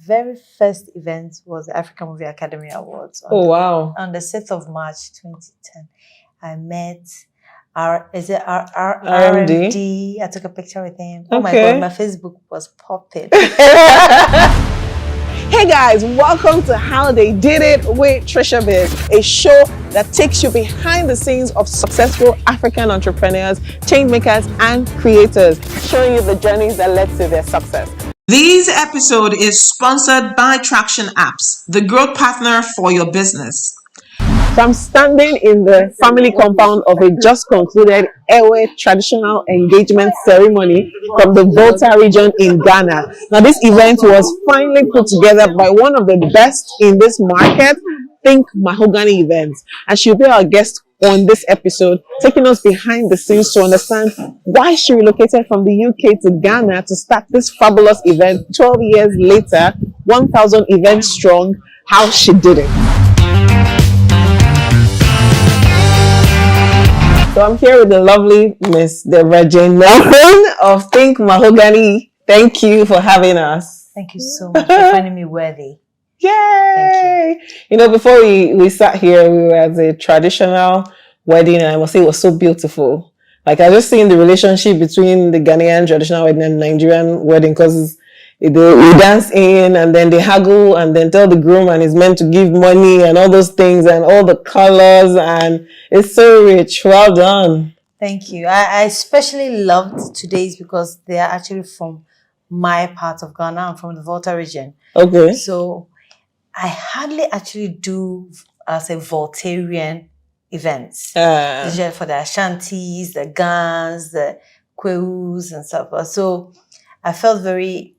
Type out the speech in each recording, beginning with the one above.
very first event was the African Movie Academy Awards. Wow. On the 6th of March 2010. I met RMD? I took a picture with him. Oh my God, my Facebook was popping. Hey guys, welcome to How They Did It with TriciaBiz, a show that takes you behind the scenes of successful African entrepreneurs, changemakers, and creators, showing you the journeys that led to their success. This episode is sponsored by Traction Apps, the growth partner for your business. So I'm standing in the family compound of a just concluded Ewe traditional engagement ceremony from the Volta region in Ghana. Now this event was finally put together by one of the best in this market, Think Mahogany Events. And she'll be our guest on this episode, taking us behind the scenes to understand why she relocated from the UK to Ghana to start this fabulous event 12 years later, 1,000 events strong, how she did it. So I'm here with the lovely Miss Debra-Jane Nelson of Think Mahogany. Thank you for having us. Thank you so much for finding me worthy. Yay! Thank you. You know, before we sat here, we were at a traditional wedding, and I must say it was so beautiful. Like, I just seen the relationship between the Ghanaian traditional wedding and Nigerian wedding, because we dance in and then they haggle and then tell the groom and he's meant to give money and all those things and all the colors, and it's so rich. Well done. Thank you. I especially loved today's because they are actually from my part of Ghana. I'm from the Volta region. Okay. So I hardly actually do, as a Voltarian events. Usually for the Ashantis, the Gans, the Kwewus and stuff. So I felt very...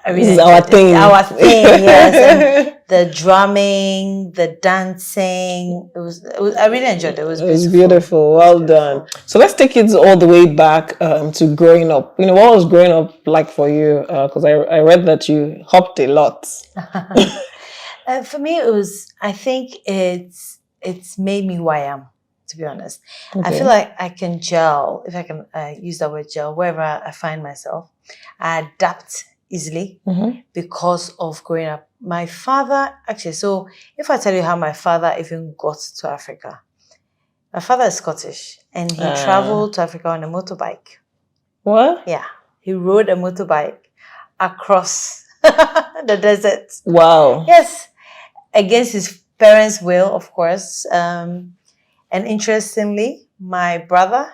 This is our thing. Our thing, yes. And the drumming, the dancing. It was I really enjoyed it. It was beautiful. Well done. So let's take it all the way back to growing up. You know, what was growing up like for you? Because I read that you hopped a lot. For me, it was, I think it's made me who I am, to be honest. Okay. I feel like I can gel, if I can use that word gel, wherever I find myself. I adapt easily because of growing up. My father, actually, so if I tell you how my father even got to Africa, my father is Scottish and he traveled to Africa on a motorbike. What? Yeah. He rode a motorbike across the desert. Wow. Yes. Against his parents' will, of course. And interestingly, my brother,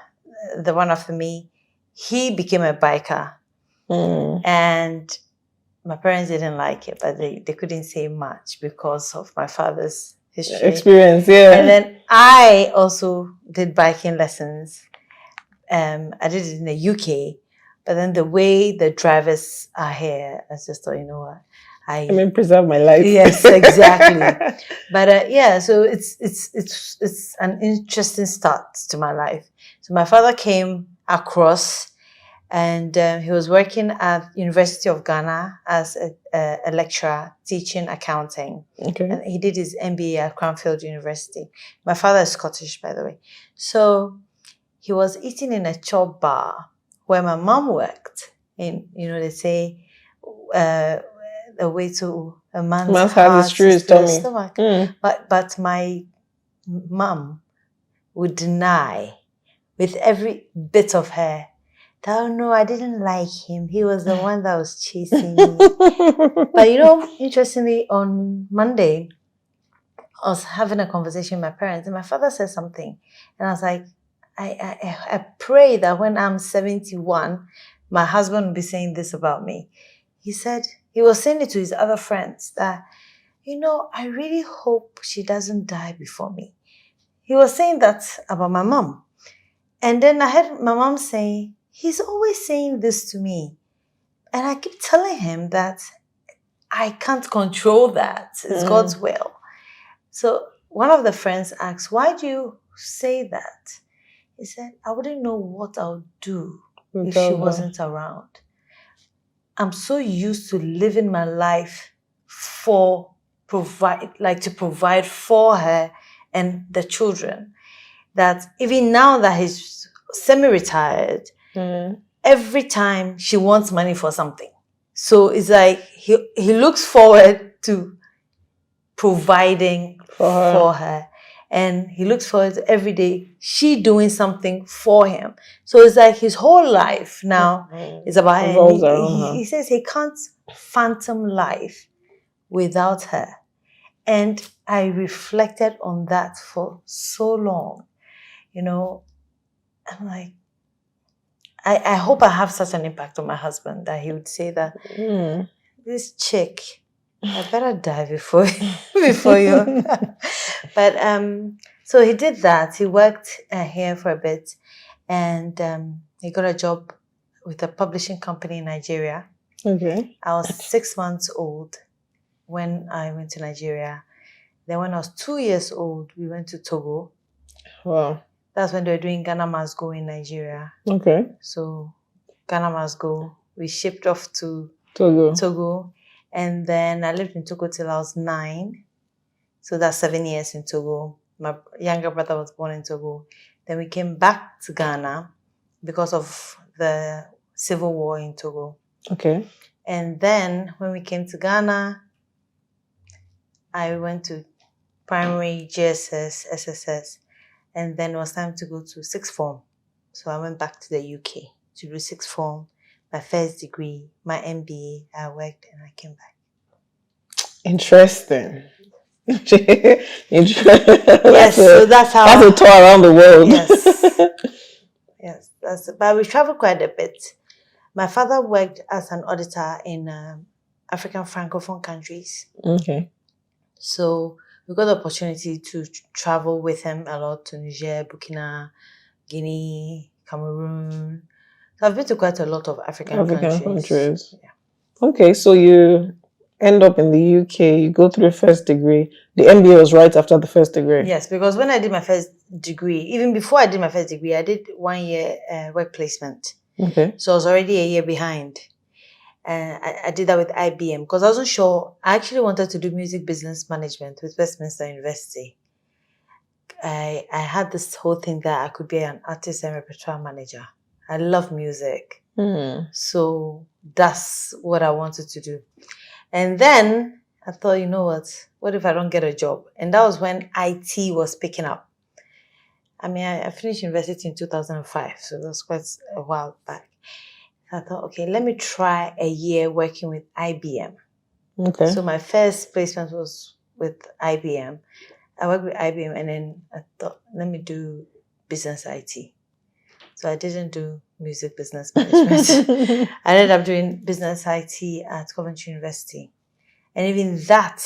the one after me, he became a biker. And my parents didn't like it, but they couldn't say much because of my father's history. Experience, yeah. And then I also did biking lessons. I did it in the UK, but then the way the drivers are here, I just thought, you know what? I mean, preserve my life. Yes, exactly. But yeah, so it's an interesting start to my life. So my father came across. And he was working at University of Ghana as a lecturer teaching accounting. Okay. And he did his MBA at Cranfield University. My father is Scottish, by the way. So he was eating in a chop bar where my mom worked. And, you know, they say the way to a man's heart is through his stomach. But my mom would deny with every bit of her, oh no, I didn't like him. He was the one that was chasing me. But you know, interestingly, on Monday, I was having a conversation with my parents and my father said something. And I was like, I pray that when I'm 71, my husband will be saying this about me. He said, he was saying it to his other friends that, you know, I really hope she doesn't die before me. He was saying that about my mom. And then I heard my mom saying, he's always saying this to me. And I keep telling him that I can't control that. It's God's will. So one of the friends asked, why do you say that? He said, I wouldn't know what I would do if she wasn't around. I'm so used to living my life to provide for her and the children, that even now that he's semi-retired, every time she wants money for something. So it's like he looks forward to providing For her. for her. And he looks forward to every day she doing something for him. So it's like his whole life now is about her. Revolves And around her. he says he can't phantom life without her. And I reflected on that for so long. You know, I'm like, I hope I have such an impact on my husband that he would say that this chick, I better die before you. But so he did that. He worked here for a bit, and he got a job with a publishing company in Nigeria. Okay. I was 6 months old when I went to Nigeria. Then when I was 2 years old, we went to Togo. Wow. That's when they were doing Ghana Must Go in Nigeria. Okay. So Ghana Must Go. We shipped off to Togo. And then I lived in Togo till I was 9. So that's 7 years in Togo. My younger brother was born in Togo. Then we came back to Ghana because of the civil war in Togo. Okay. And then when we came to Ghana, I went to primary, GSS, SSS. And then it was time to go to sixth form. So I went back to the UK to do sixth form, my first degree, my MBA. I worked and I came back. Interesting. Yes, so that's how. That's a tour around the world. Yes. Yes, but we traveled quite a bit. My father worked as an auditor in African Francophone countries. Okay. So we got the opportunity to travel with him a lot to Niger, Burkina, Guinea, Cameroon. So I've been to quite a lot of African countries. Yeah. Okay, so you end up in the UK, you go through the first degree. The MBA was right after the first degree. Yes, because when I did my first degree, even before I did my first degree, I did 1 year work placement. Okay. So I was already a year behind. And I did that with IBM because I wasn't sure. I actually wanted to do music business management with Westminster University. I had this whole thing that I could be an artist and repertoire manager. I love music. So that's what I wanted to do. And then I thought, you know what if I don't get a job? And that was when IT was picking up. I mean, I finished university in 2005, so that was quite a while back. I thought, okay, let me try a year working with IBM. Okay. So my first placement was with IBM. I worked with IBM and then I thought, let me do business IT. So I didn't do music business management. I ended up doing business IT at Coventry University. And even that,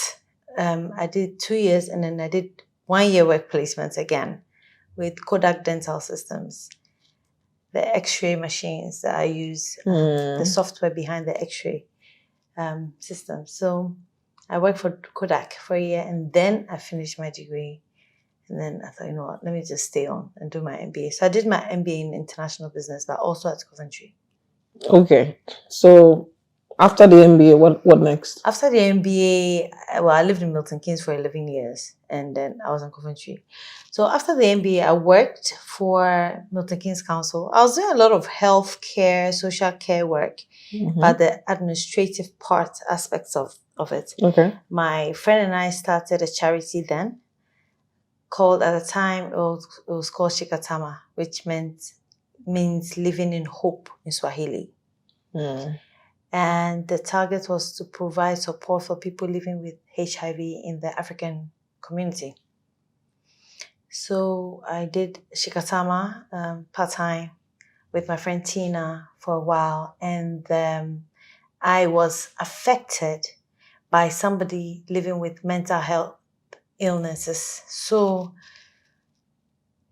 I did 2 years and then I did 1 year work placement again with Kodak Dental Systems. The X-ray machines that I use, the software behind the X-ray system. So I worked for Kodak for a year and then I finished my degree. And then I thought, you know what, let me just stay on and do my MBA. So I did my MBA in international business, but also at Coventry. Okay. So after the MBA, what next? After the MBA, I lived in Milton Keynes for 11 years and then I was in Coventry. So after the MBA, I worked for Milton Keynes Council. I was doing a lot of healthcare, social care work, but the administrative aspects of it. Okay. My friend and I started a charity then called, at the time, it was called Shikatama, which means living in hope in Swahili. And the target was to provide support for people living with HIV in the African community. So I did Shikatama part-time with my friend Tina for a while. And I was affected by somebody living with mental health illnesses. So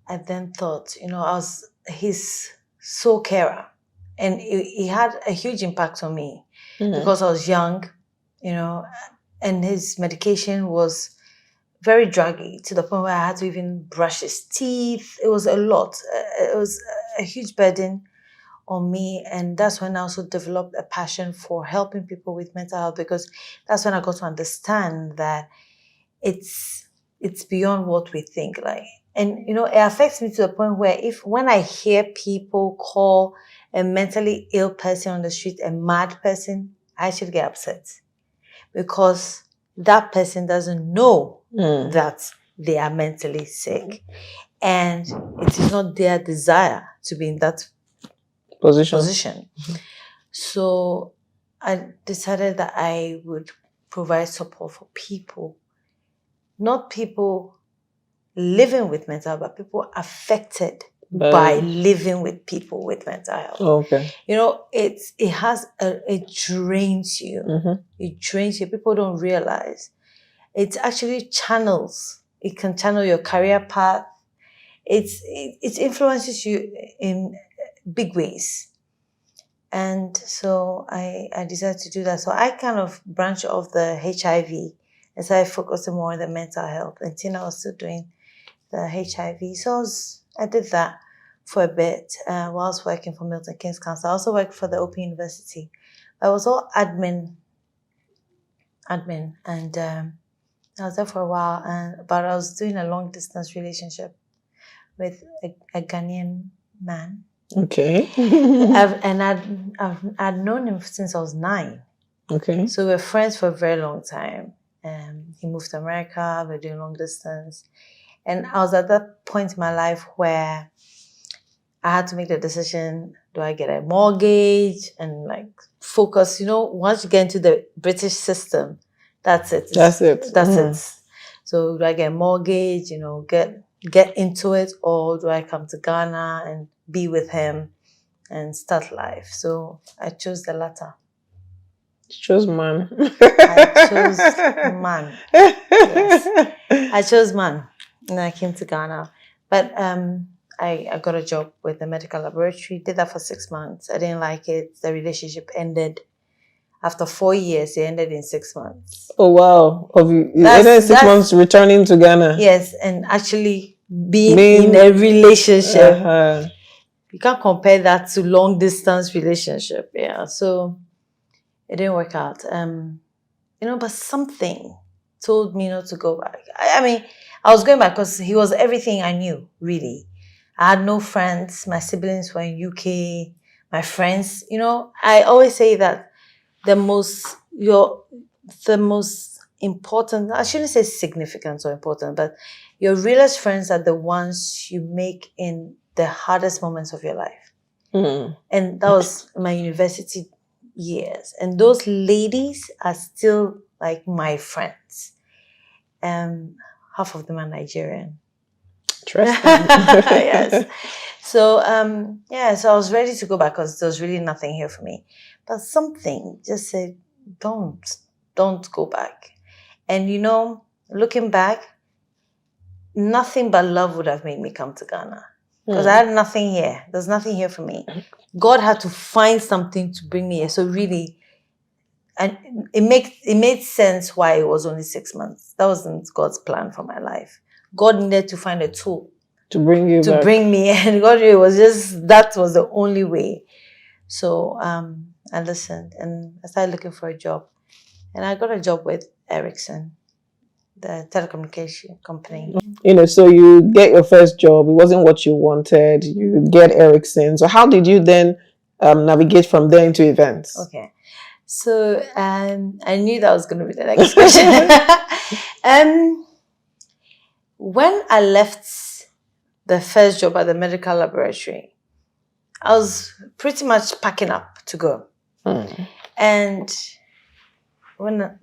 I then thought, I was his sole carer. And he had a huge impact on me because I was young, and his medication was very druggy to the point where I had to even brush his teeth. It was a lot. It was a huge burden on me. And that's when I also developed a passion for helping people with mental health, because that's when I got to understand that it's beyond what we think. And it affects me to the point where when I hear people call a mentally ill person on the street a mad person, I should get upset. because that person doesn't know that they are mentally sick. And it is not their desire to be in that position. So I decided that I would provide support for people, not people living with mental health, but people affected by living with people with mental health. Okay. You know, it drains you. It drains you. People don't realize it actually channels. It can channel your career path. It influences you in big ways. And so I decided to do that. So I kind of branched off the HIV and started focusing more on the mental health. And Tina was still doing the HIV. So I did that for a bit while I was working for Milton Keynes Council. I also worked for the Open University. I was all admin, and I was there for a while. But I was doing a long distance relationship with a Ghanaian man. Okay. I'd known him since I was 9. Okay. So we were friends for a very long time. He moved to America. We were doing long distance. And I was at that point in my life where I had to make the decision, do I get a mortgage and like focus, you know, once you get into the British system, that's it. That's it. So do I get a mortgage, you know, get into it, or do I come to Ghana and be with him and start life? So I chose the latter. Chose man. I chose man. Yes. I chose man. And I came to Ghana. But I got a job with the medical laboratory, did that for 6 months. I didn't like it. The relationship ended. After 4 years, it ended in 6 months. Oh, wow. You ended 6 months returning to Ghana. Yes, and actually being in a relationship. You can't compare that to long distance relationship. Yeah, so it didn't work out. You know, but something told me not to go back. I mean, I was going back because he was everything I knew, really. I had no friends. My siblings were in UK. My friends, you know, I always say that the most important, I shouldn't say significant or important, but your realest friends are the ones you make in the hardest moments of your life. And that was my university years. And those ladies are still like my friends. Half of them are Nigerian. Interesting. Yes. So, so I was ready to go back because there was really nothing here for me. But something just said, don't go back. And, you know, looking back, nothing but love would have made me come to Ghana. Because I had nothing here. There's nothing here for me. God had to find something to bring me here. So really, and it made sense why it was only 6 months. That wasn't God's plan for my life. God needed to find a tool to bring you back. Bring me, and God, it was just, that was the only way. So I listened and I started looking for a job, and I got a job with Ericsson, the telecommunication company. You know, so you get your first job. It wasn't what you wanted. You get Ericsson. So how did you then navigate from there into events? Okay. So I knew that was going to be the next question. When I left the first job at the medical laboratory, I was pretty much packing up to go. And when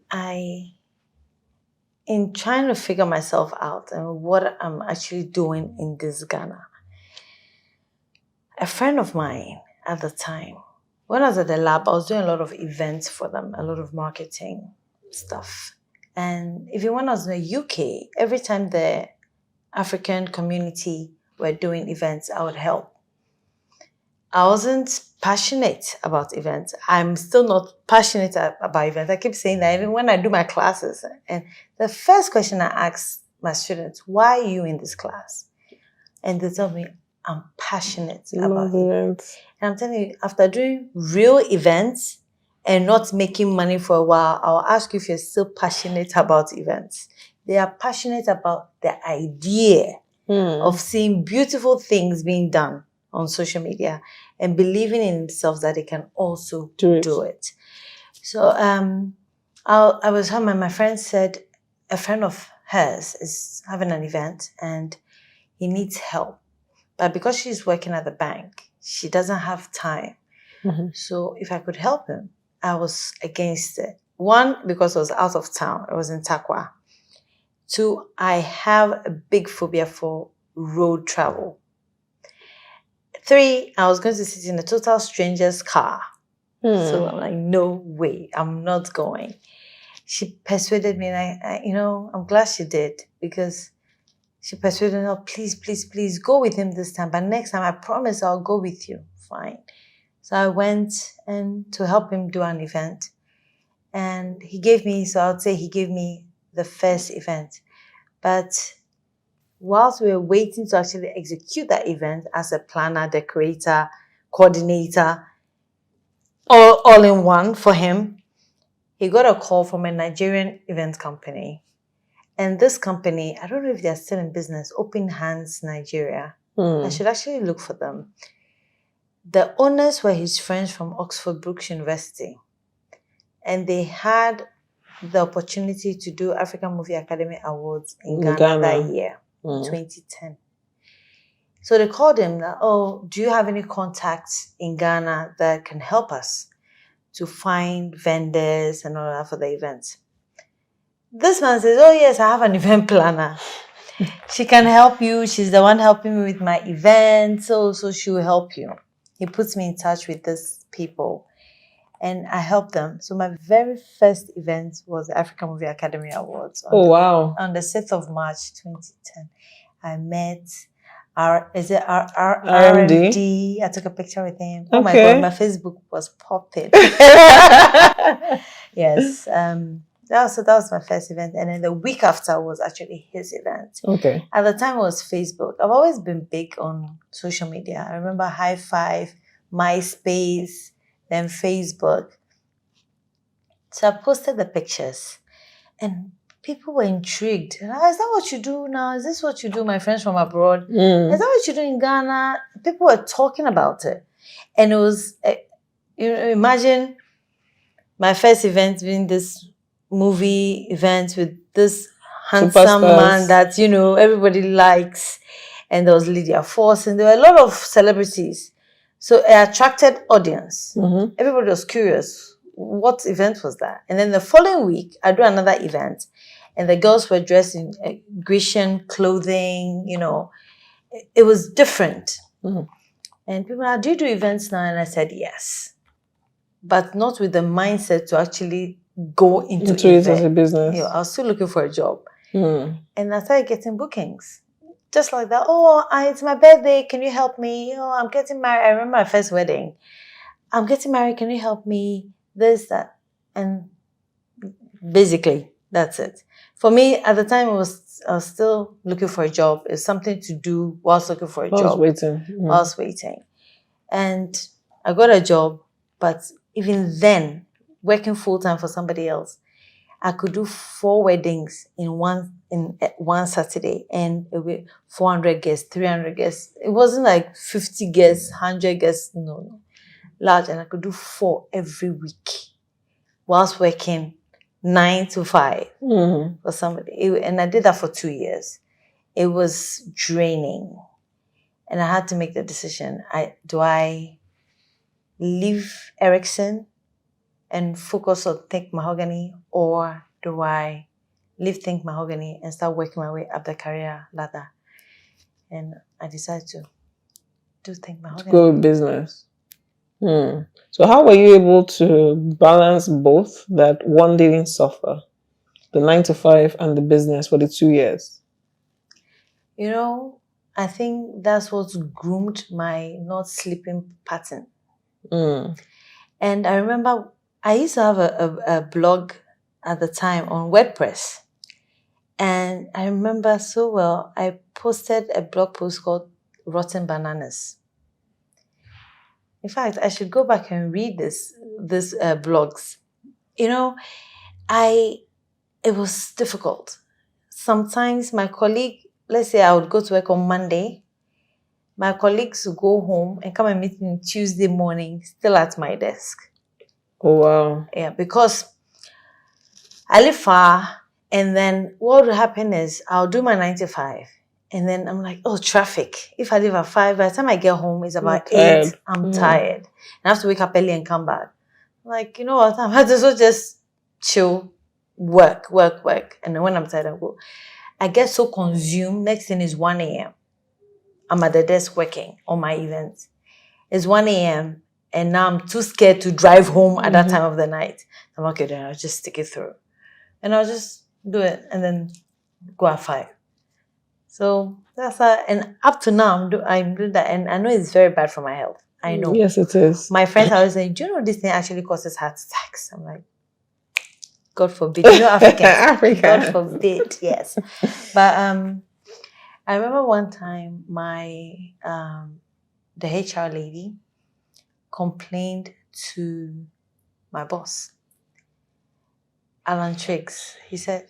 in trying to figure myself out and what I'm actually doing in this Ghana, a friend of mine at the time, when I was at the lab, I was doing a lot of events for them, a lot of marketing stuff. And even when I was in the UK, every time the African community were doing events, I would help. I wasn't passionate about events. I'm still not passionate about events. I keep saying that even when I do my classes. And the first question I ask my students, why are you in this class? And they tell me, I'm passionate about events. And I'm telling you, after doing real events and not making money for a while, I'll ask you if you're still passionate about events. They are passionate about the idea of seeing beautiful things being done on social media and believing in themselves that they can also do it. So I I was home and my friend said a friend of hers is having an event and he needs help. But because she's working at the bank, she doesn't have time. Mhm. So if I could help him, I was against it. One, because I was out of town. I was in Takwa. Two, I have a big phobia for road travel. Three, I was going to sit in a total stranger's car. So I'm like, no way, I'm not going. She persuaded me, and I'm glad she did, because she persuaded me, oh, please, please, please go with him this time. But next time, I promise I'll go with you. Fine. So I went and to help him do an event. And he gave me the first event. But whilst we were waiting to actually execute that event as a planner, decorator, coordinator, all in one for him, he got a call from a Nigerian event company. And this company, I don't know if they're still in business, Open Hands Nigeria. I should actually look for them. The owners were his friends from Oxford Brookes University. And they had the opportunity to do African Movie Academy Awards in Ghana that year, 2010. So they called him, do you have any contacts in Ghana that can help us to find vendors and all that for the events? This man says, oh yes, I have an event planner. She can help you. She's the one helping me with my event. So she will help you. He puts me in touch with these people and I help them. So my very first event was the African Movie Academy Awards. On the 6th of March, 2010. I met RMD. I took a picture with him. Oh my God, my Facebook was popping. Yes. That was my first event. And then the week after was actually his event. Okay. At the time it was Facebook. I've always been big on social media. I remember High Five, MySpace, then Facebook. So I posted the pictures and people were intrigued. Is that what you do now? Is this what you do, my friends from abroad? Is that what you do in Ghana? People were talking about it. And it was, imagine my first event being this movie event with this handsome man that, everybody likes. And there was Lydia Force and there were a lot of celebrities. So it attracted audience. Everybody was curious. What event was that? And then the following week, I do another event. And the girls were dressed in Grecian clothing, It was different. And people are, do you do events now? And I said, yes. But not with the mindset to actually go into it as a business. I was still looking for a job. And I started getting bookings. Just like that. Oh, it's my birthday. Can you help me? Oh, I'm getting married. I remember my first wedding. I'm getting married. Can you help me? This, that. And basically, that's it. For me, at the time, I was still looking for a job. It's something to do whilst looking for a job. Whilst waiting. And I got a job, but even then, working full-time for somebody else, I could do 4 weddings in one Saturday, and it would be 400 guests, 300 guests. It wasn't like 50 guests, 100 guests, no. Large, and I could do 4 every week whilst working 9 to 5 for somebody. And I did that for 2 years. It was draining. And I had to make the decision. Do I leave Ericsson and focus on Think Mahogany, or do I leave Think Mahogany and start working my way up the career ladder? And I decided to do Think Mahogany. Go business. So how were you able to balance both, that one didn't suffer, the 9 to 5 and the business for the 2 years? I think that's what's groomed my not sleeping pattern. And I remember I used to have a blog at the time on WordPress. And I remember so well, I posted a blog post called Rotten Bananas. In fact, I should go back and read this blogs. It was difficult. Sometimes my colleague, let's say I would go to work on Monday, my colleagues would go home and come and meet me Tuesday morning, still at my desk. Oh, wow. Yeah, because I live far, and then what will happen is I'll do my 9 to 5. And then I'm like, oh, traffic. If I leave at 5, by the time I get home, it's about 8. I'm tired. And I have to wake up early and come back. I'm like, you know what? I might as well just chill, work. And then when I'm tired, I go. I get so consumed. Next thing is 1 a.m. I'm at the desk working on my events. It's 1 a.m. and now I'm too scared to drive home at that time of the night. I'm like, okay, then I'll just stick it through. And I'll just do it and then go at 5. So that's and up to now, I'm doing that. And I know it's very bad for my health. I know. Yes, it is. My friends are always saying, do you know this thing actually causes heart attacks? I'm like, God forbid. You know, Africa. God forbid, yes. But I remember one time the HR lady complained to my boss, Alan Triggs. He said,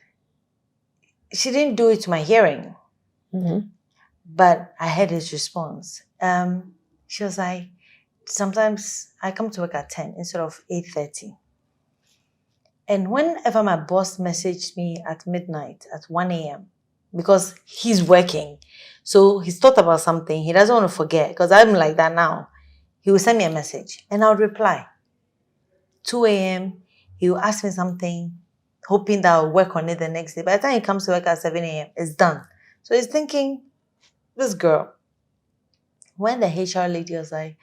she didn't do it to my hearing. But I heard his response. She was like, sometimes I come to work at 10 instead of 8:30. And whenever my boss messaged me at midnight, at 1 a.m., because he's working, so he's thought about something, he doesn't want to forget, because I'm like that now. He will send me a message and I'll reply. 2 a.m., he will ask me something, hoping that I'll work on it the next day. By the time he comes to work at 7 a.m., it's done. So he's thinking, this girl. When the HR lady was like,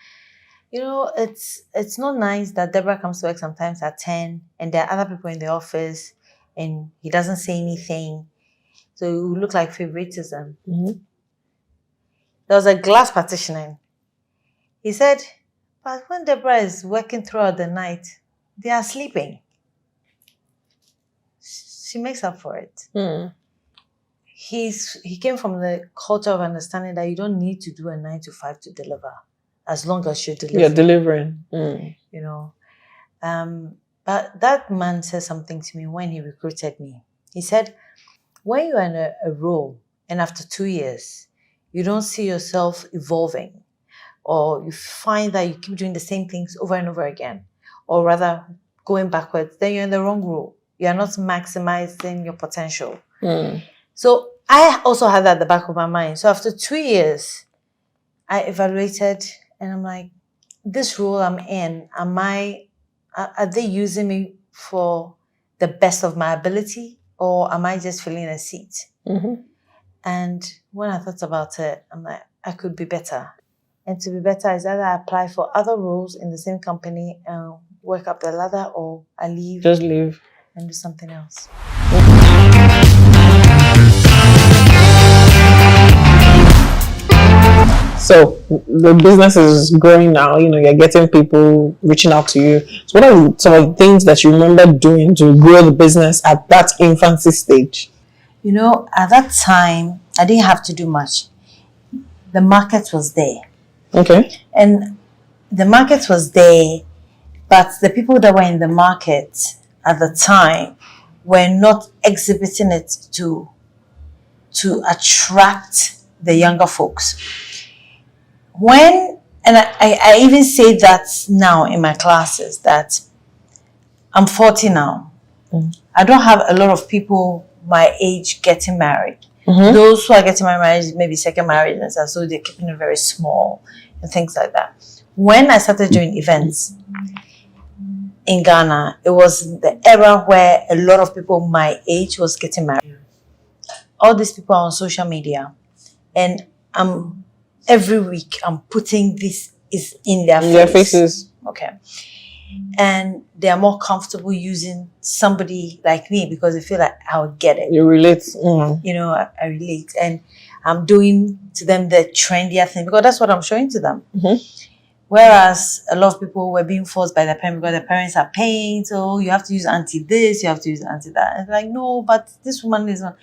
you know, it's not nice that Deborah comes to work sometimes at 10 and there are other people in the office and he doesn't say anything. So it would look like favoritism. There was a glass partitioning. He said, but when Deborah is working throughout the night, they are sleeping. She makes up for it. He came from the culture of understanding that you don't need to do a 9 to 5 to deliver, as long as you're delivering. You're delivering. You know. But that man said something to me when he recruited me. He said, when you're in a role and after 2 years, you don't see yourself evolving, or you find that you keep doing the same things over and over again, or rather going backwards, then you're in the wrong role. You're not maximizing your potential. So I also had that at the back of my mind. So after 2 years, I evaluated and I'm like, this role I'm in, are they using me for the best of my ability, or am I just filling a seat? And when I thought about it, I'm like, I could be better. And to be better is either I apply for other roles in the same company and work up the ladder, or I leave. Just leave. And do something else. So the business is growing now, you know, you're getting people reaching out to you. So what are some of the things that you remember doing to grow the business at that infancy stage? You know, at that time, I didn't have to do much. The market was there. Okay. And the market was there, but the people that were in the market at the time were not exhibiting it to attract the younger folks. And I even say that now in my classes, that I'm 40 now. I don't have a lot of people my age getting married. Those who are getting married, maybe second marriage, and so they're keeping it very small and things like that. When I started doing events in Ghana, it was the era where a lot of people my age was getting married. All these people are on social media, and every week I'm putting this is in their faces. Okay. And they are more comfortable using somebody like me because they feel like I'll get it. You relate. You know, I relate. And I'm doing to them the trendier thing because that's what I'm showing to them. Whereas a lot of people were being forced by their parents because their parents are paying. So you have to use anti this, you have to use anti that. And it's like, no, but this woman is not.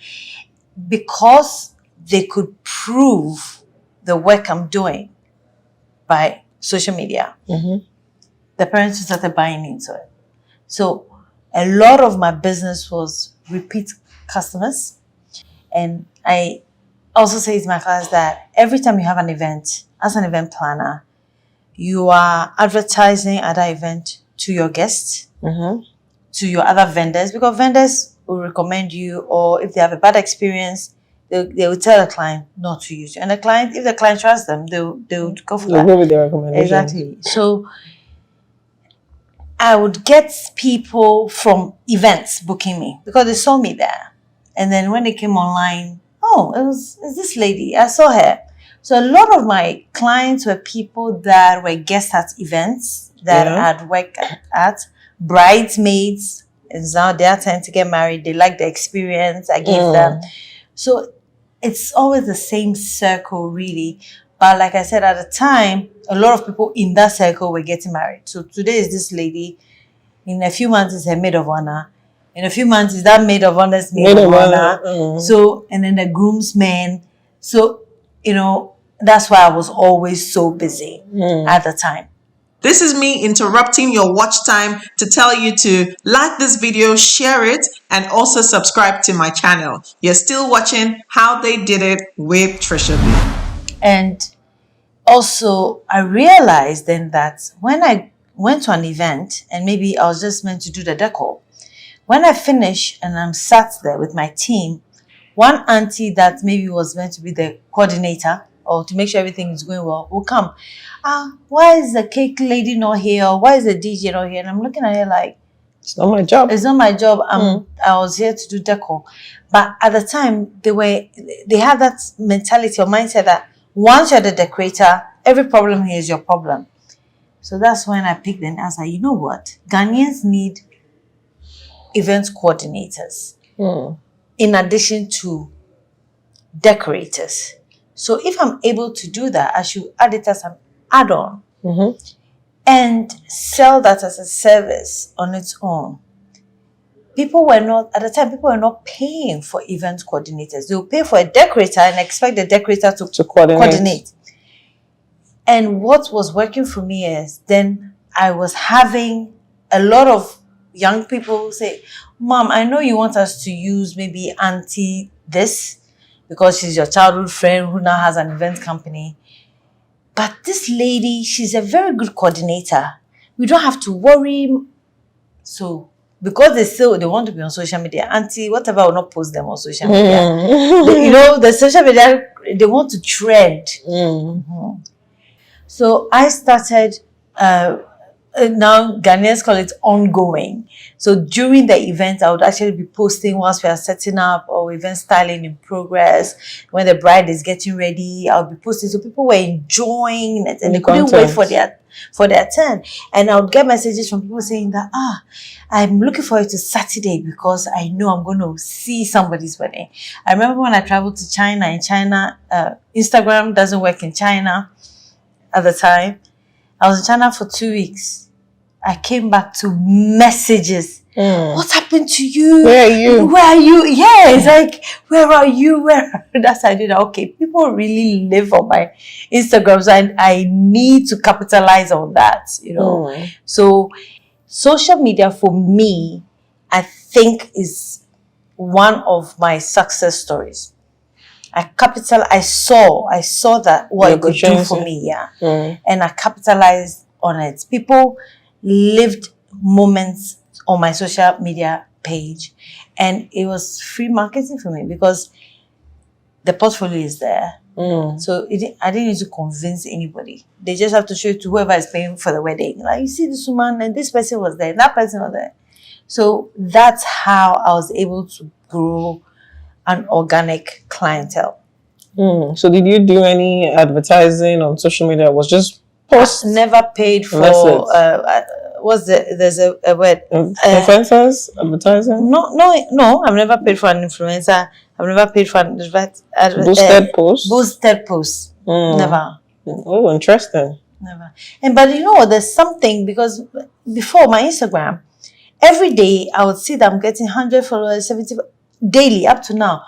Because they could prove the work I'm doing by social media. The parents started buying into it. So a lot of my business was repeat customers. And I also say to my class that every time you have an event, as an event planner, you are advertising at that event to your guests, to your other vendors, because vendors will recommend you, or if they have a bad experience, they will tell the client not to use you. And the client, if the client trusts them, they would go for They'll that. go with their recommendation. Exactly. So I would get people from events booking me because they saw me there. And then when they came online, it's this lady. I saw her. So a lot of my clients were people that were guests at events that I'd worked at, bridesmaids. And now they are trying to get married. They like the experience I gave them. So it's always the same circle, really. But like I said, at the time, a lot of people in that circle were getting married. So today is this lady. In a few months, is her maid of honor. In a few months, is that maid of honor's maid of honor. So, and then the groomsmen. So, that's why I was always so busy at the time. This is me interrupting your watch time to tell you to like this video, share it, and also subscribe to my channel. You're still watching How They Did It with TriciaBiz. And also, I realized then that when I went to an event, and maybe I was just meant to do the decor, when I finish and I'm sat there with my team, one auntie that maybe was meant to be the coordinator or to make sure everything is going well will come. Why is the cake lady not here? Or why is the DJ not here? And I'm looking at her like, it's not my job. It's not my job. I was here to do decor. But at the time, they had that mentality or mindset that once you're the decorator, every problem here is your problem. So that's when I picked them. I was like, you know what? Ghanaians need event coordinators in addition to decorators. So if I'm able to do that, I should add it as an add-on and sell that as a service on its own. People were not paying for event coordinators. They will pay for a decorator and expect the decorator to coordinate. And what was working for me is then I was having a lot of young people say, Mom, I know you want us to use maybe Auntie this because she's your childhood friend who now has an event company. But this lady, she's a very good coordinator. We don't have to worry. So because they want to be on social media, Auntie, whatever, I will not post them on social media. The social media, they want to trend. So I started, now Ghanaians call it ongoing. So during the event, I would actually be posting whilst we are setting up or event styling in progress. When the bride is getting ready, I'll be posting. So people were enjoying it and they couldn't wait for their turn. And I would get messages from people saying that, I'm looking forward to Saturday because I know I'm going to see somebody's wedding. I remember when I traveled to China. In China, Instagram doesn't work in China at the time. I was in China for 2 weeks. I came back to messages. What happened to you? Where are you? Where are you? Yeah, it's like, where are you? That's how I did that. Okay, people really live on my Instagram, so I need to capitalize on that, So social media for me, I think is one of my success stories. I saw that what it could do for me, and I capitalized on it. People lived moments on my social media page, and it was free marketing for me because the portfolio is there. So I didn't need to convince anybody. They just have to show it to whoever is paying for the wedding. Like, you see this woman, and this person was there, and that person was there. So that's how I was able to grow an organic clientele. So did you do any advertising on social media? It was just posts? Never paid for there's a word, influencers advertising? No, I've never paid for an influencer. I've never paid for an boosted posts. Boosted posts. Never. Oh, interesting. Never. But there's something, because before my Instagram, every day I would see that I'm getting 100 followers, 70 daily up to now.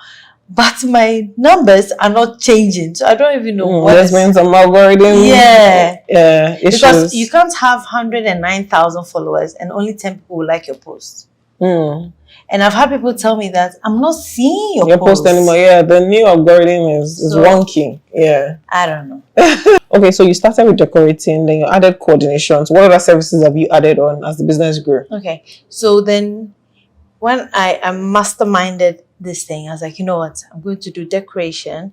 But my numbers are not changing. So I don't even know what there's been some algorithm issues. Because you can't have 109,000 followers and only 10 people will like your post. And And I've had people tell me that I'm not seeing your post anymore. Yeah, the new algorithm is wonky. Yeah. I don't know. Okay, so you started with decorating, then you added coordinations. What other services have you added on as the business grew? Okay, so then when I masterminded this thing, I was like, you know what? I'm going to do decoration.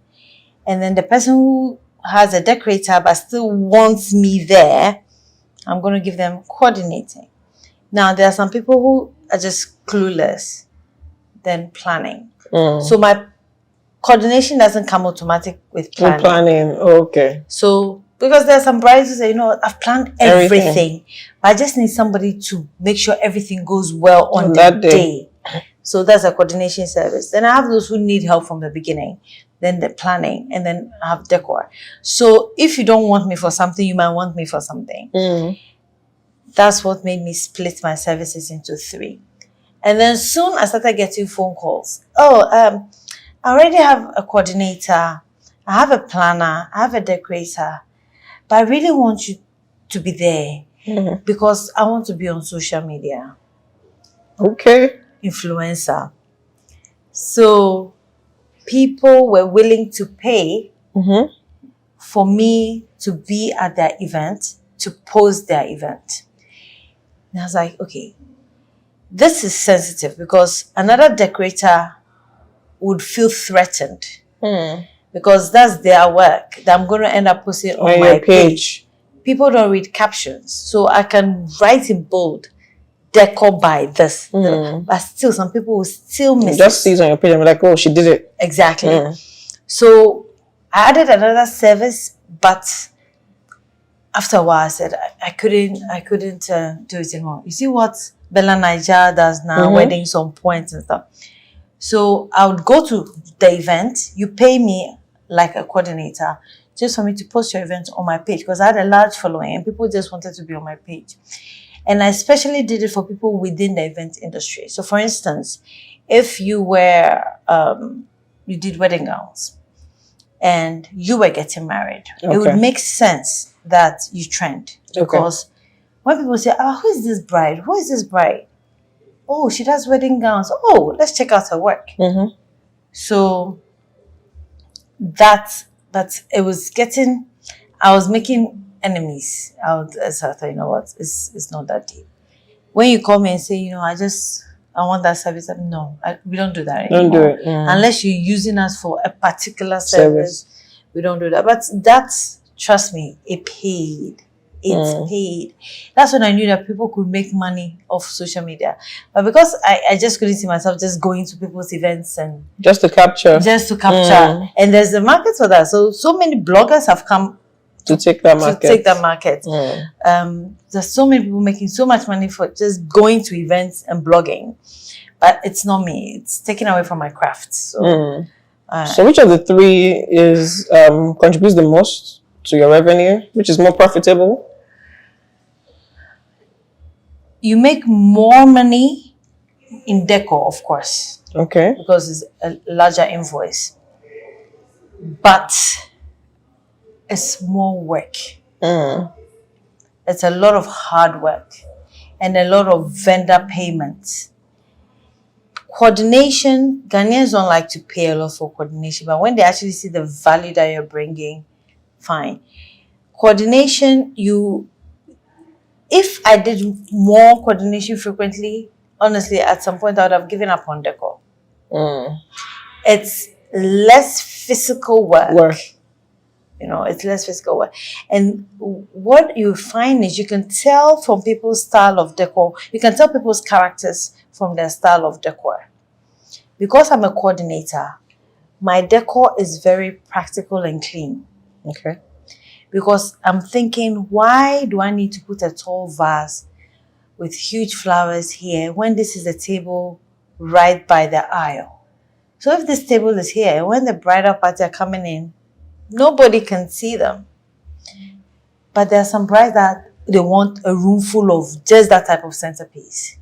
And then the person who has a decorator but still wants me there, I'm going to give them coordinating. Now, there are some people who are just clueless than planning. So my coordination doesn't come automatic with planning. Okay. So, because there are some brides who say, you know what, I've planned everything. But I just need somebody to make sure everything goes well on that day. So that's a coordination service. Then I have those who need help from the beginning, then the planning, and then I have decor. So if you don't want me for something, you might want me for something. That's what made me split my services into 3. And then soon I started getting phone calls. I already have a coordinator, I have a planner, I have a decorator, but I really want you to be there because I want to be on social media. Okay. Influencer. So people were willing to pay for me to be at their event, to post their event. And I was like, okay, this is sensitive because another decorator would feel threatened because that's their work that I'm going to end up posting on my page. People don't read captions, so I can write in bold, decor by this. But still, some people will still miss just see it on your page and be like, oh, she did it. Exactly. So I added another service, but after a while I said I couldn't do it anymore. You see what Bella Niger does now, weddings on points and stuff. So I would go to the event, you pay me like a coordinator just for me to post your event on my page because I had a large following and people just wanted to be on my page. And I especially did it for people within the event industry. So for instance, if you were, you did wedding gowns and you were getting married, it would make sense that you trend. Because when people say, who is this bride? Who is this bride? Oh, she does wedding gowns. Oh, let's check out her work. So it was getting, I was making enemies. I thought, you know what, it's not that deep. When you call me and say, you know, I want that service. No, we don't do that anymore. Don't do it. Unless you're using us for a particular service. We don't do that. But that's, trust me, it paid. It's paid. That's when I knew that people could make money off social media. But because I just couldn't see myself just going to people's events and just to capture. And there's a market for that. So many bloggers have come to take that market. There's so many people making so much money for just going to events and blogging. But it's not me. It's taken away from my craft. So which of the 3 is contributes the most to your revenue? Which is more profitable? You make more money in decor, of course. Okay. Because it's a larger invoice. But it's more work. It's a lot of hard work and a lot of vendor payments. Coordination, Ghanaians don't like to pay a lot for coordination, but when they actually see the value that you're bringing, fine. Coordination, if I did more coordination frequently, honestly, at some point I would have given up on decor. It's less physical work. You know, it's less physical work. And what you find is you can tell from people's style of decor, you can tell people's characters from their style of decor. Because I'm a coordinator, my decor is very practical and clean. Okay. Because I'm thinking, why do I need to put a tall vase with huge flowers here when this is a table right by the aisle? So if this table is here, when the bridal party are coming in, nobody can see them. But there are some brides that they want a room full of just that type of centerpiece.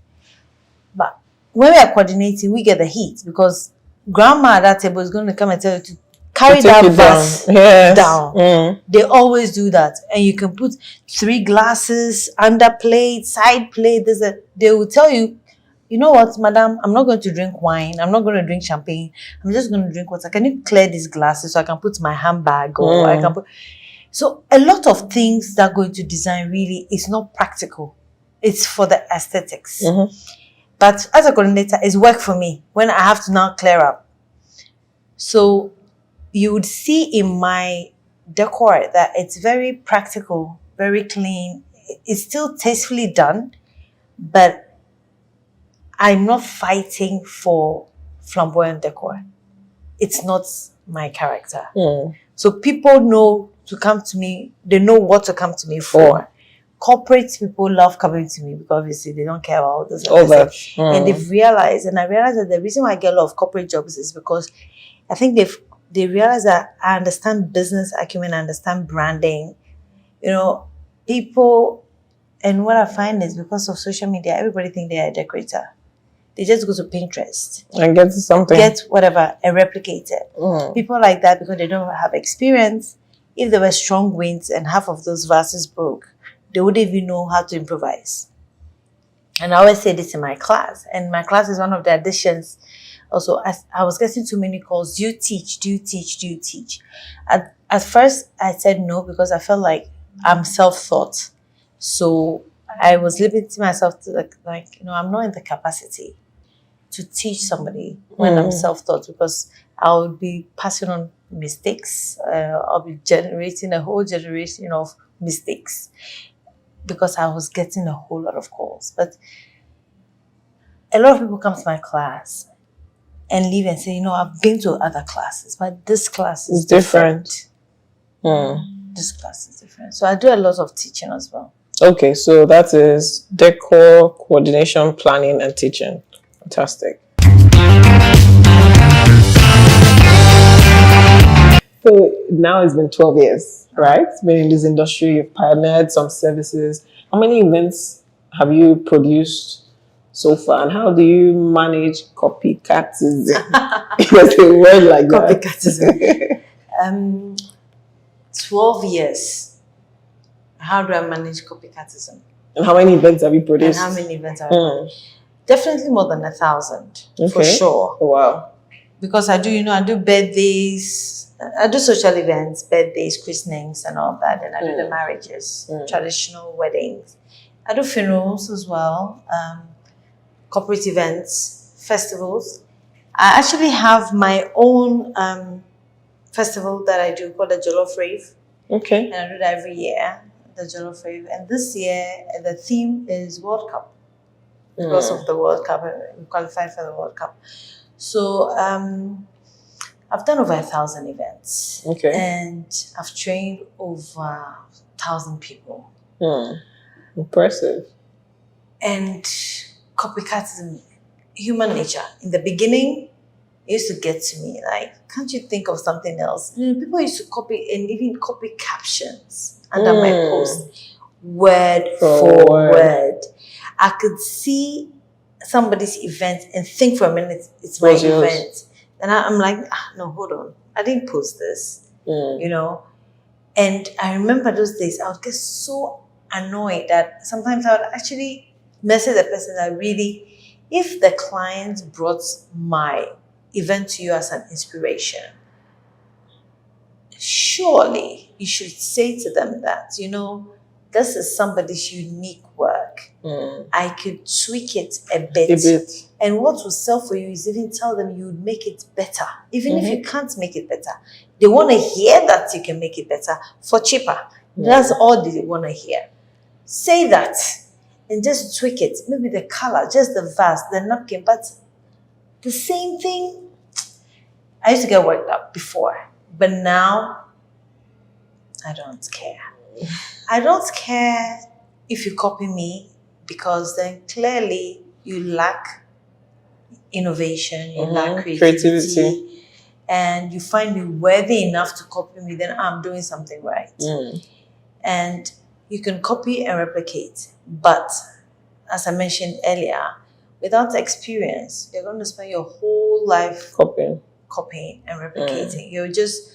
But when we are coordinating, we get the heat because grandma at that table is going to come and tell you to carry that vase down. They always do that. And you can put 3 glasses, under plate, side plate. They will tell you, you know what, madam, I'm not going to drink wine. I'm not going to drink champagne. I'm just going to drink water. Can you clear these glasses so I can put my handbag or I can put... So a lot of things that go into design really is not practical. It's for the aesthetics. But as a coordinator, it's work for me when I have to now clear up. So you would see in my decor that it's very practical, very clean. It's still tastefully done, but I'm not fighting for flamboyant decor. It's not my character. So people know to come to me. They know what to come to me for. Corporate people love coming to me because obviously they don't care about all those things. And they've realized, and I realized that the reason why I get a lot of corporate jobs is because I think they realize that I understand business acumen, I understand branding. You know, people, and what I find is because of social media, everybody think they are a decorator. They just go to Pinterest and get something. Get whatever and replicate it. People like that, because they don't have experience, if there were strong winds and half of those vases broke, they wouldn't even know how to improvise. And I always say this in my class, and my class is one of the additions. Also, I was getting too many calls. Do you teach? Do you teach? Do you teach? At first, I said no because I felt like I'm self-taught. So I was limiting myself to like, you know, I'm not in the capacity to teach somebody when I'm self-taught, because I'll be passing on mistakes. I'll be generating a whole generation of mistakes because I was getting a whole lot of calls. But a lot of people come to my class and leave and say, you know, I've been to other classes, but this class is different. This class is different. So I do a lot of teaching as well. Okay, so that is decor, coordination, planning, and teaching. Fantastic. So now it's been 12 years, right? Been in this industry, you've pioneered some services. How many events have you produced so far, and how do you manage copycatism? There's a word like Copycatism. 12 years. How do I manage copycatism? And how many events have you produced? And how many events have I produced? Definitely more than 1,000, for sure. Wow. Because I do birthdays, I do social events, birthdays, christenings, and all that. And I do the marriages, traditional weddings. I do funerals as well, corporate events, festivals. I actually have my own festival that I do called the Jollof Rave. Okay. And I do that every year, the Jollof Rave. And this year, the theme is World Cup. Because of the World Cup, we qualified for the World Cup. So I've done over 1,000 events. Okay. And I've trained over 1,000 people. Impressive. And copycatism, human nature. In the beginning, it used to get to me like, can't you think of something else? You know, people used to copy and even copy captions under my post, word for word. I could see somebody's event and think for a minute it's my event. And I'm like, no, hold on. I didn't post this, you know. And I remember those days, I would get so annoyed that sometimes I would actually message the person that really, if the client brought my event to you as an inspiration, surely you should say to them that, you know, this is somebody's unique work. I could tweak it a bit. And what will sell for you is even tell them you would make it better. Even if you can't make it better. They want to hear that you can make it better for cheaper. That's all they want to hear. Say that and just tweak it. Maybe the color, just the vase, the napkin. But the same thing, I used to get worked up before. But now, I don't care. I don't care if you copy me, because then clearly you lack innovation, you lack creativity, and you find me worthy enough to copy me, then I'm doing something right. And you can copy and replicate, but as I mentioned earlier, without experience, you're going to spend your whole life copying and replicating. You're just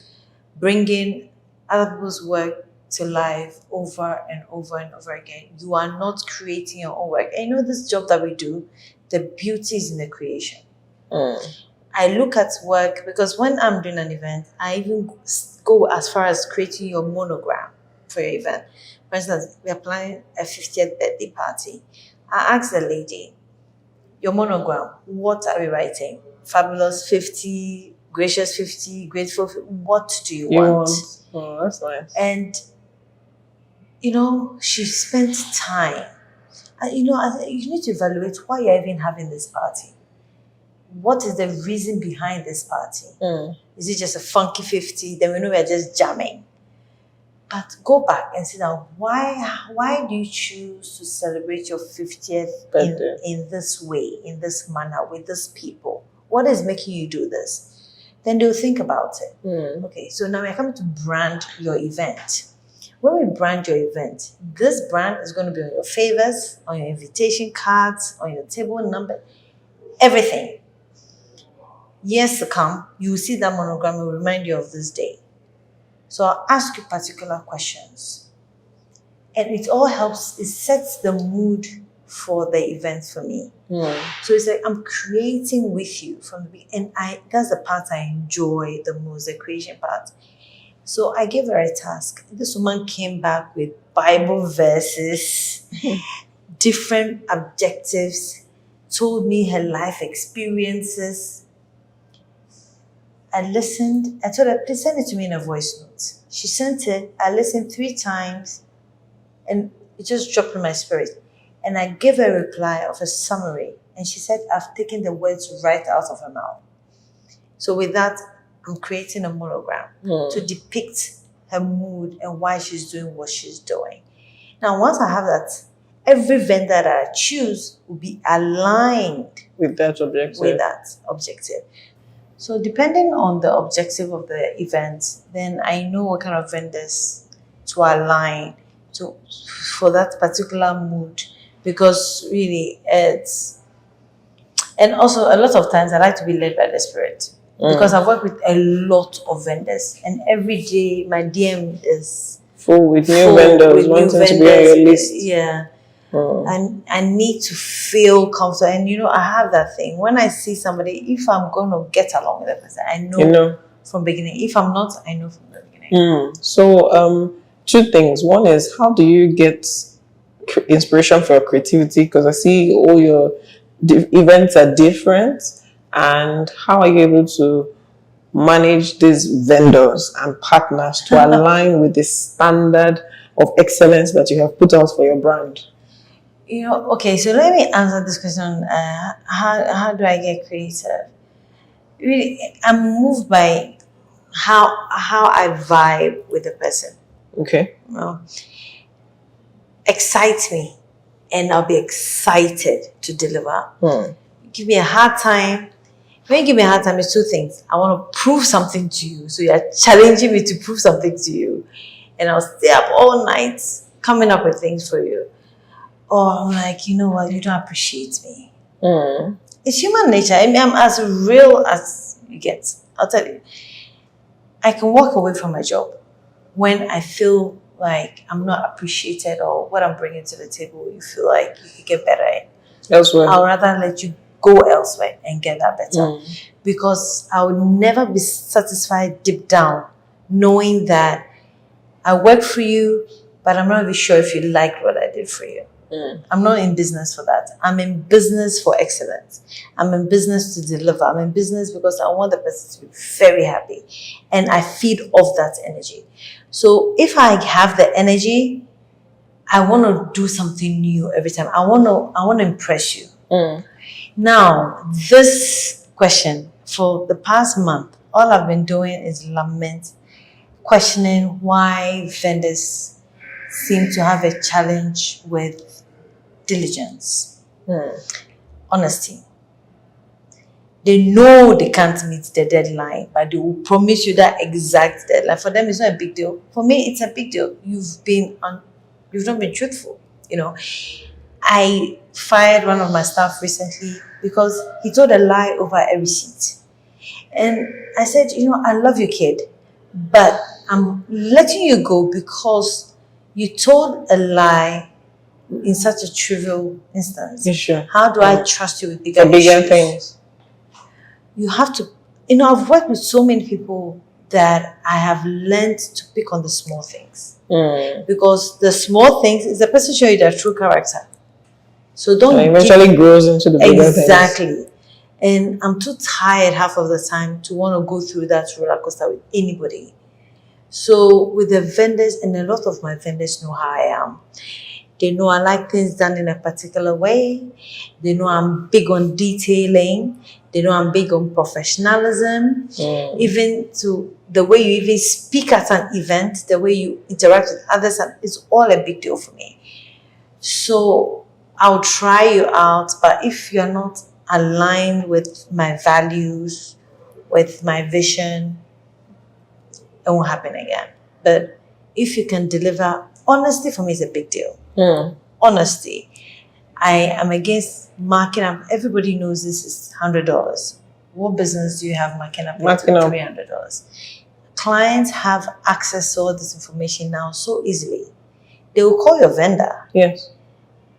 bringing other people's work to life over and over and over again. You are not creating your own work. And you know, this job that we do, the beauty is in the creation. I look at work because when I'm doing an event, I even go as far as creating your monogram for your event. For instance, we are planning a 50th birthday party. I asked the lady, your monogram, what are we writing? Fabulous 50, gracious 50, grateful 50. What do you want? Oh, that's nice. And, you know, she spent time. And, you know, you need to evaluate why you're even having this party. What is the reason behind this party? Is it just a funky 50? Then we know we're just jamming. But go back and sit down. Why do you choose to celebrate your 50th in this way, in this manner, with these people? What is making you do this? Then they'll think about it. Okay, so now we're coming to brand your event. When we brand your event, this brand is going to be on your favors, on your invitation cards, on your table number, everything. Years to come, you will see that monogram will remind you of this day. So I'll ask you particular questions. And it all helps, it sets the mood for the event for me. So it's like I'm creating with you from the beginning. And that's the part I enjoy the most, the creation part. So I gave her a task. This woman came back with Bible verses, different objectives, told me her life experiences. I listened. I told her, please send it to me in a voice note. She sent it. I listened 3 times and it just dropped in my spirit. And I gave her a reply of a summary. And she said, I've taken the words right out of her mouth. So with that, I'm creating a monogram to depict her mood and why she's doing what she's doing. Now, once I have that, every vendor that I choose will be aligned with that objective. So depending on the objective of the event, then I know what kind of vendors to align to for that particular mood, because really it's, and also a lot of times I like to be led by the spirit because I work with a lot of vendors and every day my DM is full with new vendors wanting to be on your list. Yeah. And I need to feel comfortable. And you know, I have that thing. When I see somebody, if I'm going to get along with that person, I know from beginning. If I'm not, I know from the beginning. So, 2 things. One is, how do you get inspiration for your creativity? Because I see all your events are different. And how are you able to manage these vendors and partners to align with the standard of excellence that you have put out for your brand? You know, okay, so let me answer this question. How do I get creative? Really, I'm moved by how I vibe with the person. Okay. You know, excite me, and I'll be excited to deliver. Give me a hard time. When you give me a hard time, it's 2 things. I want to prove something to you, so you're challenging me to prove something to you, and I'll stay up all night coming up with things for you. Or I'm like, you know what, you don't appreciate me. It's human nature. I mean, I'm as real as you get. I'll tell you. I can walk away from my job when I feel like I'm not appreciated or what I'm bringing to the table, you feel like you could get better at. Elsewhere. I'll rather let you go elsewhere and get that better. Because I would never be satisfied deep down knowing that I work for you, but I'm not really sure if you like what I did for you. I'm not in business for that. I'm in business for excellence. I'm in business to deliver. I'm in business because I want the person to be very happy. And I feed off that energy. So if I have the energy, I want to do something new every time. I want to impress you. Now, this question, for the past month, all I've been doing is lament, questioning why vendors seem to have a challenge with diligence, honesty. They know they can't meet the deadline, but they will promise you that exact deadline. For them, it's not a big deal. For me, it's a big deal. You've not been truthful. You know, I fired one of my staff recently because he told a lie over a receipt, and I said, you know, I love you, kid, but I'm letting you go because you told a lie in such a trivial instance. Yeah, sure. How do I trust you with bigger For bigger issues? things. You have to, I've worked with so many people that I have learned to pick on the small things. Because the small things is the person showing you their true character. So don't And eventually grows into the bigger things. Exactly. And I'm too tired half of the time to want to go through that roller coaster with anybody. So with the vendors, and a lot of my vendors know how I am. They know I like things done in a particular way. They know I'm big on detailing. They know I'm big on professionalism. Even to the way you even speak at an event, the way you interact with others, it's all a big deal for me. So I'll try you out, but if you're not aligned with my values, with my vision, it won't happen again. But if you can deliver, honesty for me is a big deal. Honesty. I am against marking up. Everybody knows this is $100. What business do you have marking up $300? Clients have access to all this information now so easily. They will call your vendor. Yes.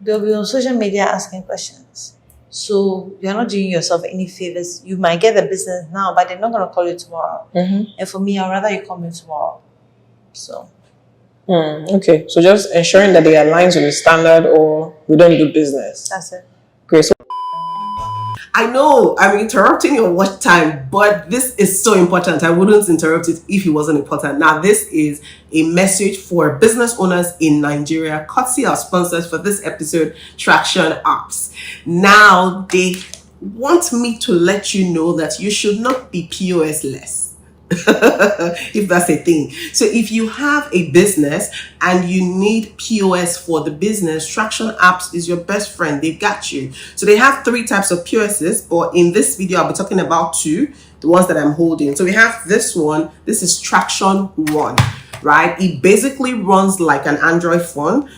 They'll be on social media asking questions. So you're not doing yourself any favors. You might get the business now, but they're not going to call you tomorrow. And for me, I'd rather you call me tomorrow. So. Okay. So just ensuring that they align with the standard, or we don't do business. That's it. Great. So I know I'm interrupting your watch time, but this is so important. I wouldn't interrupt it if it wasn't important. Now, this is a message for business owners in Nigeria, courtesy our sponsors for this episode, Traction Apps. Now, they want me to let you know that you should not be POS less. If that's a thing. So if you have a business and you need POS for the business, Traction Apps is your best friend. They've got you. So they have 3 types of POSs, but in this video I'll be talking about 2, the ones that I'm holding. So we have this one. This is Traction 1, right? It basically runs like an Android phone.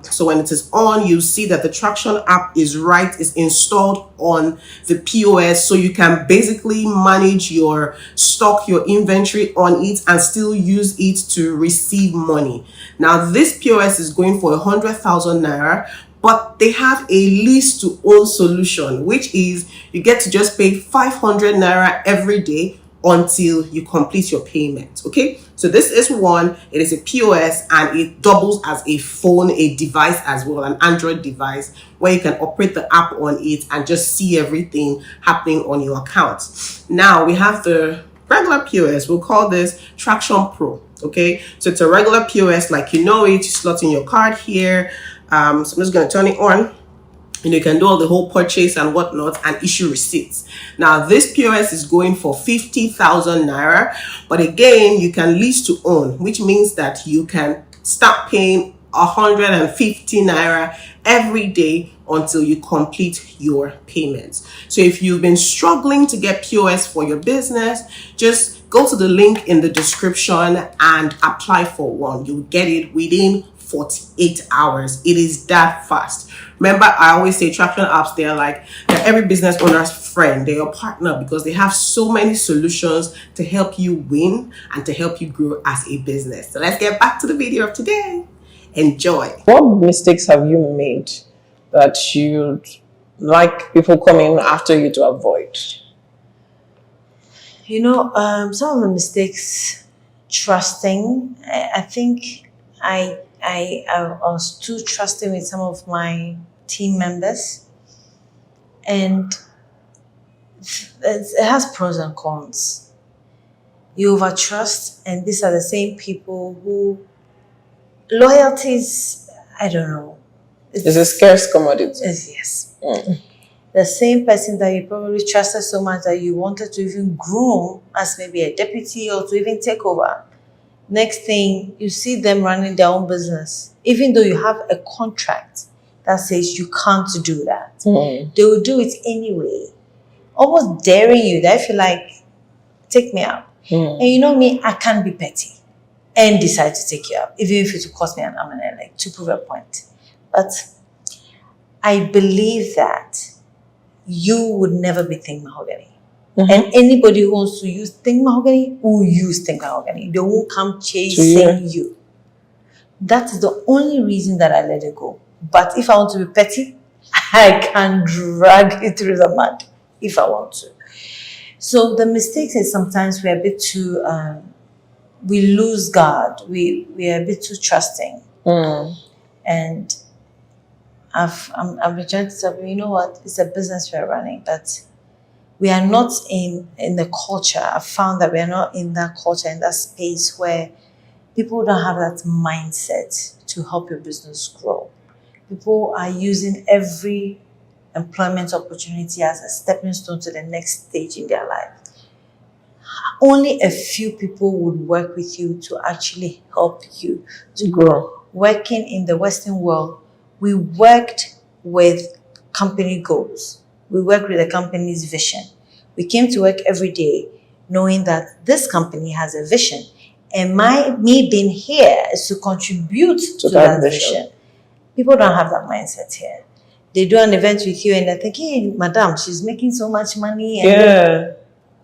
So when it is on, you see that the Traction app is installed on the POS, so you can basically manage your stock, your inventory on it, and still use it to receive money. Now, this POS is going for 100,000 naira, but they have a lease to own solution, which is you get to just pay 500 naira every day until you complete your payment. Okay, so this is one. It is a POS and it doubles as a phone, a device as well, an Android device where you can operate the app on it and just see everything happening on your account. Now we have the regular POS. We'll call this Traction Pro. Okay, so it's a regular POS like you know it. You slot in your card here. So I'm just going to turn it on. And you can do all the whole purchase and whatnot and issue receipts. Now, this POS is going for 50,000 naira. But again, you can lease to own, which means that you can start paying 150 naira every day until you complete your payments. So if you've been struggling to get POS for your business, just go to the link in the description and apply for one. You'll get it within 48 hours. It is that fast. Remember, I always say Traction Apps, they're every business owner's friend. They're your partner because they have so many solutions to help you win and to help you grow as a business. So let's get back to the video of today. Enjoy. what mistakes have you made that you'd like people coming after you to avoid? Some of the mistakes, trusting. I think I was too trusting with some of my team members, and it has pros and cons. You overtrust, and these are the same people who loyalties, I don't know. It's a scarce commodity. Yes. The same person that you probably trusted so much that you wanted to even groom as maybe a deputy or to even take over. Next thing, you see them running their own business. Even though you have a contract that says you can't do that, they will do it anyway. Almost daring you that if you like, take me out. And you know me, I can't be petty and decide to take you out, even if it will cost me an arm and a leg to prove a point. But I believe that you would never be Think Mahogany. And anybody who wants to use Think Mahogany will use Think Mahogany. They won't come chasing you. That is the only reason that I let it go. But if I want to be petty, I can drag it through the mud if I want to. So the mistakes is sometimes we're a bit too, we lose guard. We are a bit too trusting. And I've been trying to tell you, you know what, it's a business we're running, but we are not in the culture. I've found that we are not in that culture, in that space where people don't have that mindset to help your business grow. People are using every employment opportunity as a stepping stone to the next stage in their life. Only a few people would work with you to actually help you to grow. Working in the Western world, we worked with company goals. We worked with the company's vision. We came to work every day knowing that this company has a vision, and me being here is to contribute to that vision. People don't have that mindset here. They do an event with you and they think, hey, madam, she's making so much money. And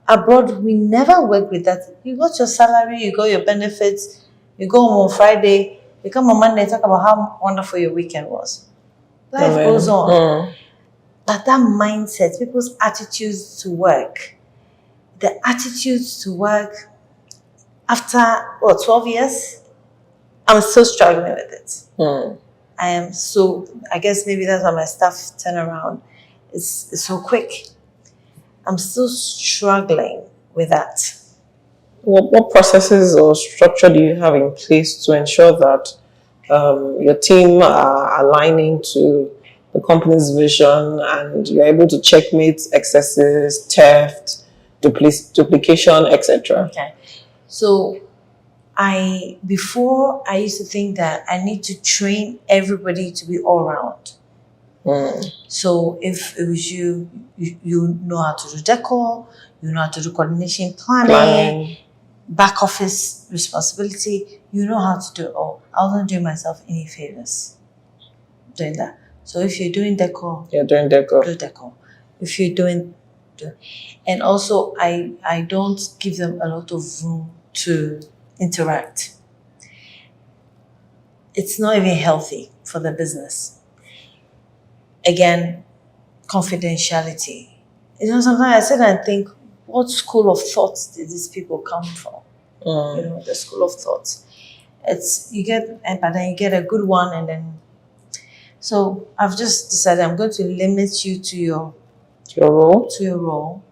abroad, we never work with that. You got your salary, you got your benefits, you go home on Friday, you come on Monday and talk about how wonderful your weekend was. Life goes on. But that mindset, people's attitudes to work, the attitudes to work after, 12 years, I'm still struggling with it. I am so, I guess maybe that's why my staff turnaround is so quick. I'm still struggling with that. What processes or structure do you have in place to ensure that your team are aligning to the company's vision and you're able to checkmate excesses, theft, duplication, etc.? Okay. So before I used to think that I need to train everybody to be all round. So if it was you know how to do decor, you know how to do coordination, planning, back office responsibility, you know how to do it all. I wasn't doing myself any favors doing that. So if you're doing decor, you're doing decor. Do decor. If you're doing, and also I don't give them a lot of room to interact. It's not even healthy for the business. Again, confidentiality. You know, sometimes I sit and think, what school of thoughts did these people come from? You know, the school of thoughts. But then you get a good one, and then. So I've just decided I'm going to limit you to your role.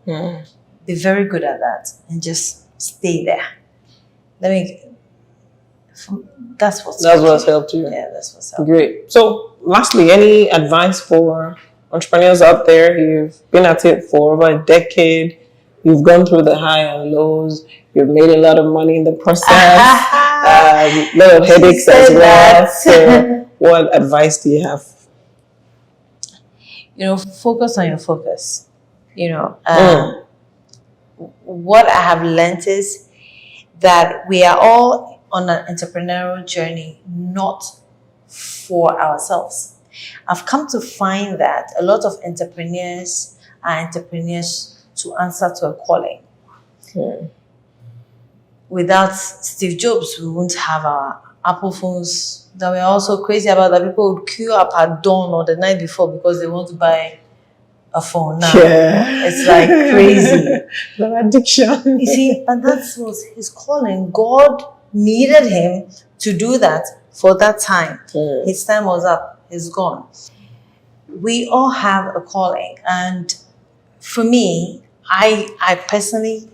Be very good at that, and just stay there. That's what's helped you. Yeah, that's what's helped. Great. So, lastly, any advice for entrepreneurs out there? You've been at it for over a decade. You've gone through the high and lows. You've made a lot of money in the process. A lot of headaches as well. So, what advice do you have? You know, focus on your focus. You know, what I have learned is that we are all on an entrepreneurial journey, not for ourselves. I've come to find that a lot of entrepreneurs are entrepreneurs to answer to a calling. Without Steve Jobs, we wouldn't have our Apple phones that we're also crazy about, that people would queue up at dawn or the night before because they want to buy a phone now. It's like crazy. The addiction. You see, and that was his calling. God needed him to do that for that time. His time was up. He's gone. We all have a calling. And for me, I personally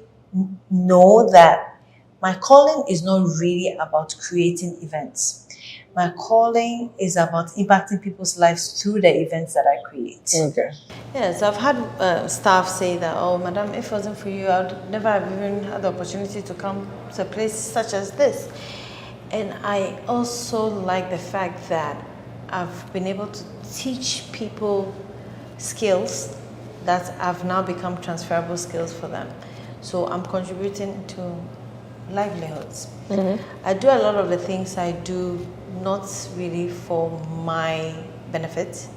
know that my calling is not really about creating events. My calling is about impacting people's lives through the events that I create. Okay. Yes, I've had staff say that, oh, madam, if it wasn't for you, I would never have even had the opportunity to come to a place such as this. And I also like the fact that I've been able to teach people skills that have now become transferable skills for them. So I'm contributing to livelihoods. I do a lot of the things I do not really for my benefit,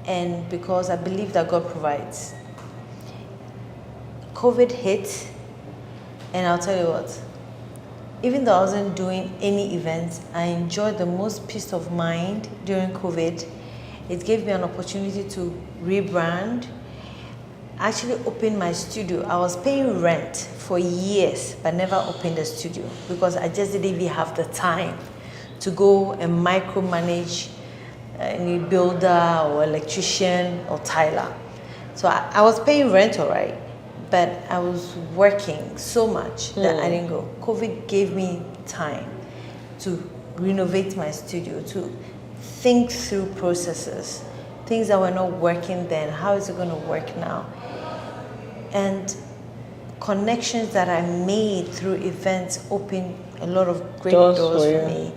and because I believe that God provides. COVID hit, and I'll tell you what, even though I wasn't doing any events, I enjoyed the most peace of mind during COVID. It gave me an opportunity to rebrand. I actually opened my studio. I was paying rent for years, but never opened a studio because I just didn't even have the time to go and micromanage any builder or electrician or tiler. So I was paying rent, all right, but I was working so much that I didn't go. COVID gave me time to renovate my studio, to think through processes, things that were not working then, how is it going to work now? And connections that I made through events opened a lot of great doors for me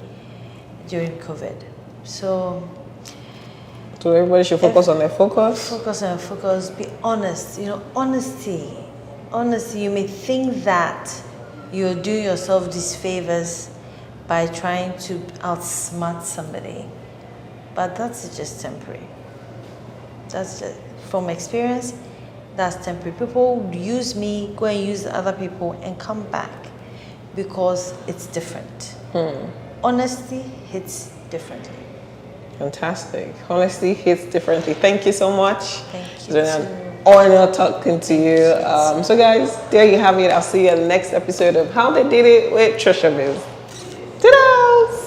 during COVID. So everybody should focus on their focus. Focus on focus. Be honest. You know, honesty. You may think that you're doing yourself these favors by trying to outsmart somebody, but that's just temporary. That's just, from experience, that's temporary. People would use me, go and use other people, and come back because it's different. Honesty hits differently. Fantastic. Honesty hits differently. Thank you so much. Thank you. It's been an honor talking to you. So guys, there you have it. I'll see you in the next episode of How They Did It with TriciaBiz.